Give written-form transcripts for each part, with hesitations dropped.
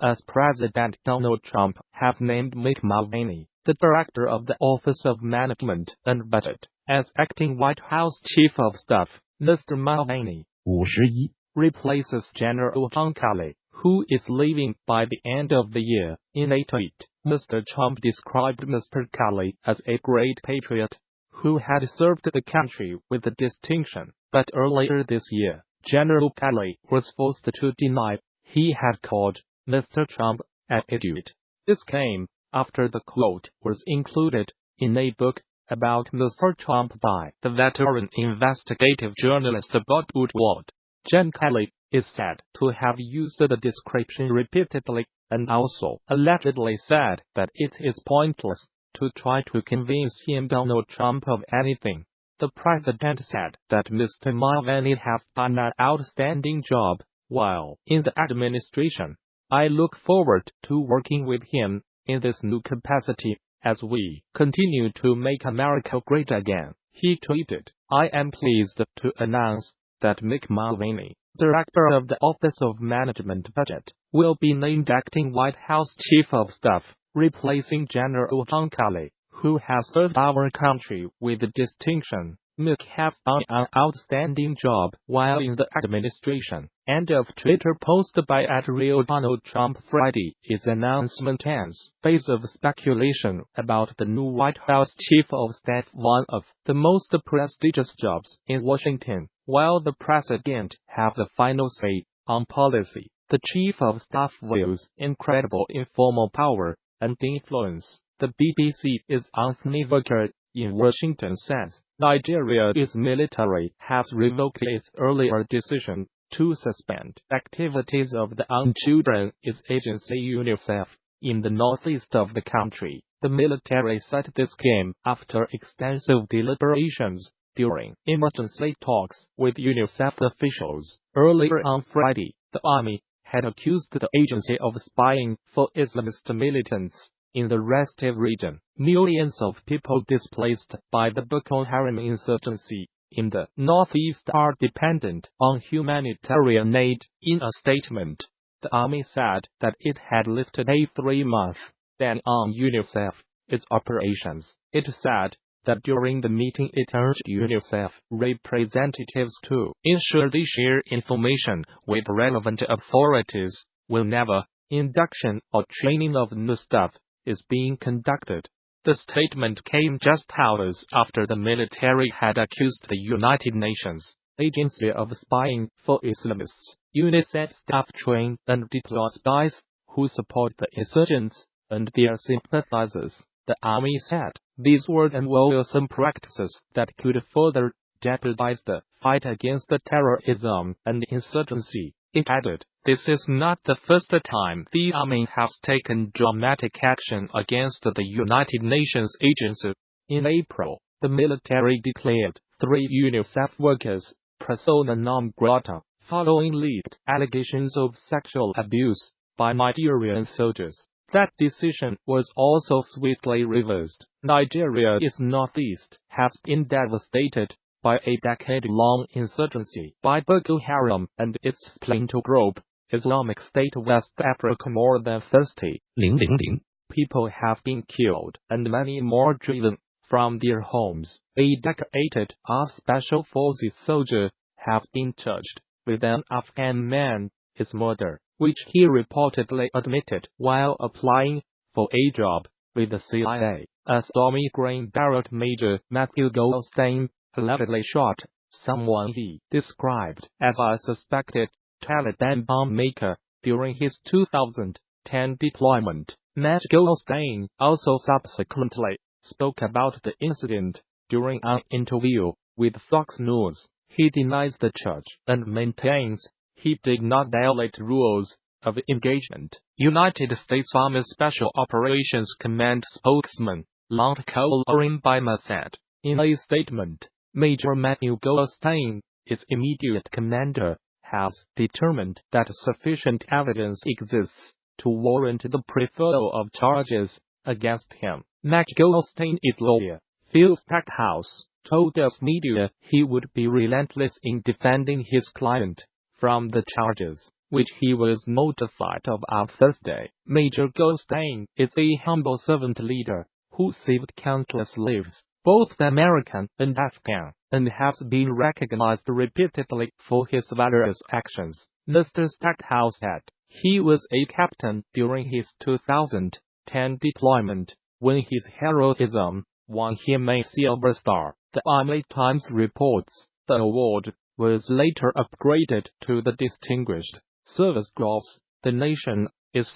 as President Donald Trump has named Mick Mulvaney, the director of the Office of Management and Budget, as acting White House Chief of Staff. Mr. Mulvaney 51. replaces General John Kelly, who is leaving by the end of the year. In a tweet, Mr. Trump described Mr. Kelly as a great patriot who had served the country with distinction, but earlier this year, General Kelly was forced to deny he had called Mr. Trump an idiot. This came after the quote was included in a book about Mr. Trump by the veteran investigative journalist Bob Woodward. John Kelly is said to have used the description repeatedly, and also allegedly said that it is pointless to try to convince Donald Trump of anything. The president said that Mr. Mulvaney has done an outstanding job while in the administration. I look forward to working with him in this new capacity as we continue to make America great again. He tweeted, I am pleased to announce that Mick Mulvaney, director of the Office of Management Budget, will be named acting White House Chief of Staff, replacing General John Kelly, who has served our country with distinction. Mick has done an outstanding job while in the administration. End of Twitter post by @RealDonaldTrump. Friday is announcement ends. Phase of speculation about the new White House Chief of Staff, one of the most prestigious jobs in Washington. While the president has the final say on policy, the Chief of Staff wields incredible informal power and influence. The BBC's Anthony Zurcher in Washington says Nigeria's military has revoked its earlier decision to suspend activities of the UN Children's Agency Unicef in the northeast of the country. The military said this came after extensive deliberations during emergency talks with Unicef officials. Earlier on Friday, the army had accused the agency of spying for Islamist militants in the restive region. Millions of people displaced by the Boko Haram insurgency in the northeast are dependent on humanitarian aid. In a statement, the army said that it had lifted a 3-month ban on UNICEF's operations. It said that during the meeting it urged UNICEF representatives to ensure they share information with relevant authorities whenever induction or training of new staff is being conducted. The statement came just hours after the military had accused the United Nations Agency of spying for Islamists. UNICEF staff train and deploy spies who support the insurgents and their sympathizers. The army said these were unwelcome practices that could further jeopardize the fight against terrorism and insurgency. It added, this is not the first time the army has taken dramatic action against the United Nations agency. In April, the military declared 3 UNICEF workers persona non grata, following leaked allegations of sexual abuse by Nigerian soldiers. That decision was also swiftly reversed. Nigeria's northeast has been devastated by a decade-long insurgency by Boko Haram and its splinter group, Islamic State West Africa. More than 30,000 people have been killed and many more driven from their homes. A decapitated Special Forces soldier has been charged with an Afghan man's murder, which he reportedly admitted while applying for a job with the CIA. A Stormy Grain Barrett Major Matthew Goldstein allegedly shot someone he described as a suspected Taliban bomb maker during his 2010 deployment. Matt Goldstein also subsequently spoke about the incident during an interview with Fox News. He denies the charge and maintains he did not violate rules of engagement. United States Army Special Operations Command spokesman Lowcock said in a statement, Major Matthew Goldstein, its immediate commander, has determined that sufficient evidence exists to warrant the preferral of charges against him. Matt Goldstein's lawyer, Phil Stackhouse, told us media he would be relentless in defending his client from the charges. which he was notified of on Thursday. Major Goldstein is a humble servant leader who saved countless lives, both American and Afghan, and has been recognized repeatedly for his valorous actions, Mr. Stackhouse said. He was a captain during his 2010 deployment, when his heroism won him a Silver Star. The Army Times reports the award was later upgraded to the Distinguished Service Cross, the nation's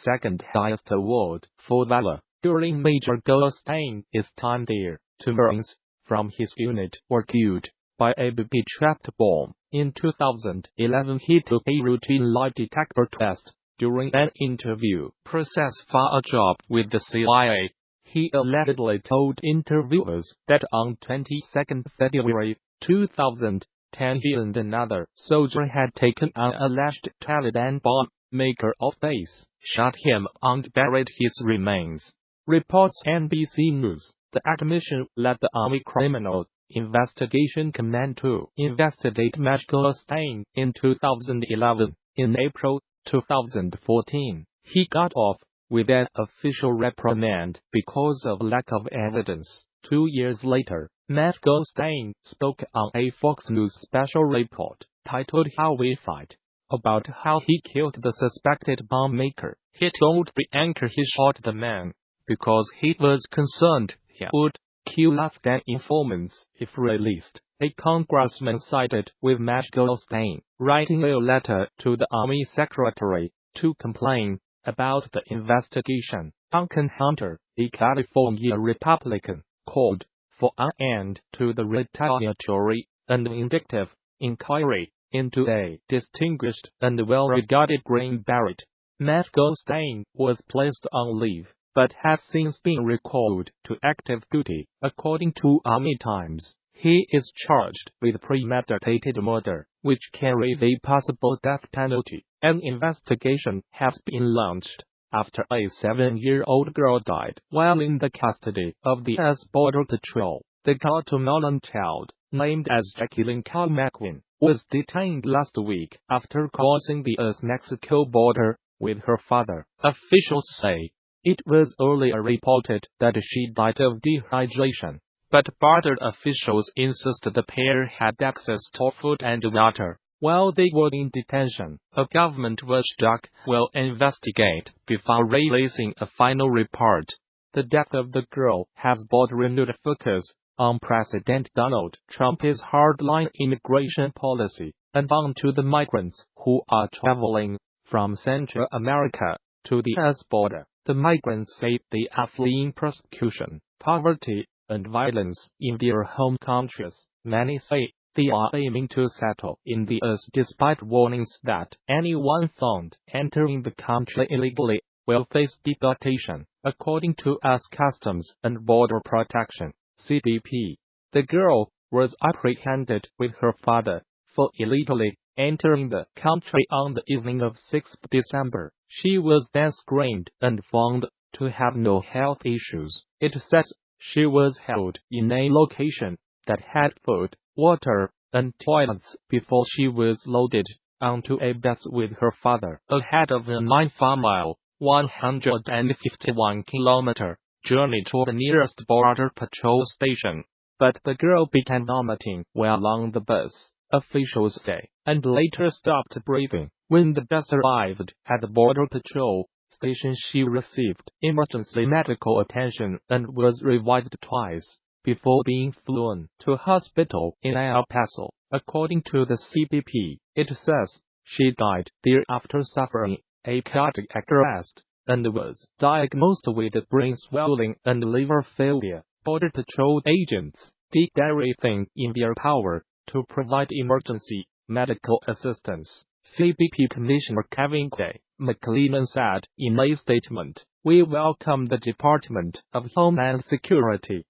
second highest award for valor. During Major Goldstein's time there, 2 Marines from his unit were killed by a booby-trapped bomb. In 2011, he took a routine lie detector test during an interview process for a job with the CIA. He allegedly told interviewers that on 22 February 2010 he and another soldier had taken an alleged Taliban bomb maker off base, shot him and buried his remains. Reports NBC News. The admission led the Army Criminal Investigation Command to investigate Major Goldstein in 2011. In April 2014, he got off with an official reprimand because of lack of evidence. 2 years later, Major Goldstein spoke on a Fox News special report titled How We Fight about how he killed the suspected bomb maker. He told the anchor he shot the man because he was concerned he would kill Afghan informants if released. A congressman sided with Major Goldstein, writing a letter to the Army Secretary to complain about the investigation. Duncan Hunter, a California Republican, called for an end to the retaliatory and vindictive inquiry into a distinguished and well-regarded Green Beret. Major Goldstein was placed on leave, but has since been recalled to active duty. According to Army Times, he is charged with premeditated murder, which carries a possible death penalty. An investigation has been launched after a 7-year-old girl died while in the custody of the U.S. Border Patrol. The Guatemalan child, named as Jacqueline Carl McQueen, was detained last week after crossing the U.S.-Mexico border with her father. Officials say it was earlier reported that she died of dehydration, but border officials insist the pair had access to food and water while they were in detention. A government watchdog will investigate before releasing a final report. The death of the girl has brought renewed focus on President Donald Trump's hardline immigration policy and on to the migrants who are traveling from Central America to the U.S. border. The migrants say they are fleeing persecution, poverty, and violence in their home countries. Many say they are aiming to settle in the U.S. despite warnings that anyone found entering the country illegally will face deportation, according to U.S. Customs and Border Protection (CBP). The girl was apprehended with her father for illegally entering the country on the evening of 6 December. She was then screened and found to have no health issues. It says she was held in a location that had food, water, and toilets before she was loaded onto a bus with her father ahead of a 9-mile, 151-kilometer journey to the nearest border patrol station. But the girl began vomiting while on the bus, officials say, and later stopped breathing. When the bus arrived at the border patrol station, she received emergency medical attention and was revived twice before being flown to hospital in El Paso. According to the CBP, it says she died there after suffering a cardiac arrest and was diagnosed with brain swelling and liver failure. Border Patrol agents did everything in their power to provide emergency medical assistance. CBP Commissioner Kevin K. McLennan said in a statement, "We welcome the Department of Homeland Security's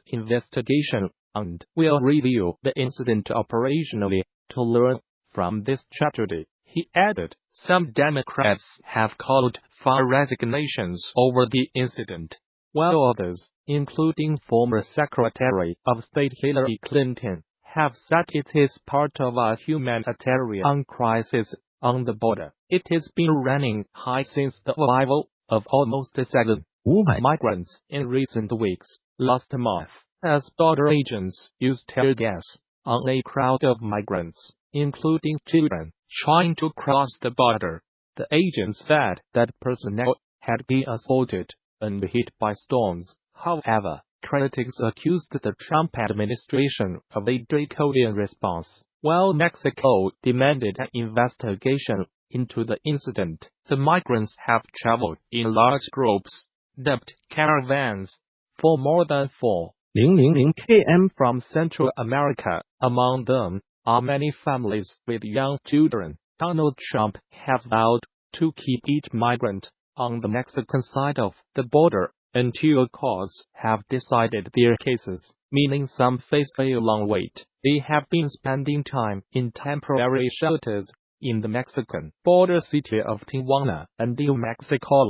investigation and will review the incident operationally to learn from this tragedy." He added, "Some Democrats have called for resignations over the incident, while others, including former Secretary of State Hillary Clinton, have said it is part of a humanitarian crisis on the border. It has been running high since the arrival of almost 700 migrants in recent weeks. Last month, as border agents used tear gas on a crowd of migrants, including children, trying to cross the border, the agents said that personnel had been assaulted and hit by stones. However, critics accused the Trump administration of a draconian response, while Mexico demanded an investigation into the incident. The migrants have traveled in large groups, dubbed caravans, for more than 4,000 km from Central America. Among them are many families with young children. Donald Trump has vowed to keep each migrant on the Mexican side of the border until courts have decided their cases, meaning some face a long wait. They have been spending time in temporary shelters in the Mexican border city of Tijuana and New Mexico.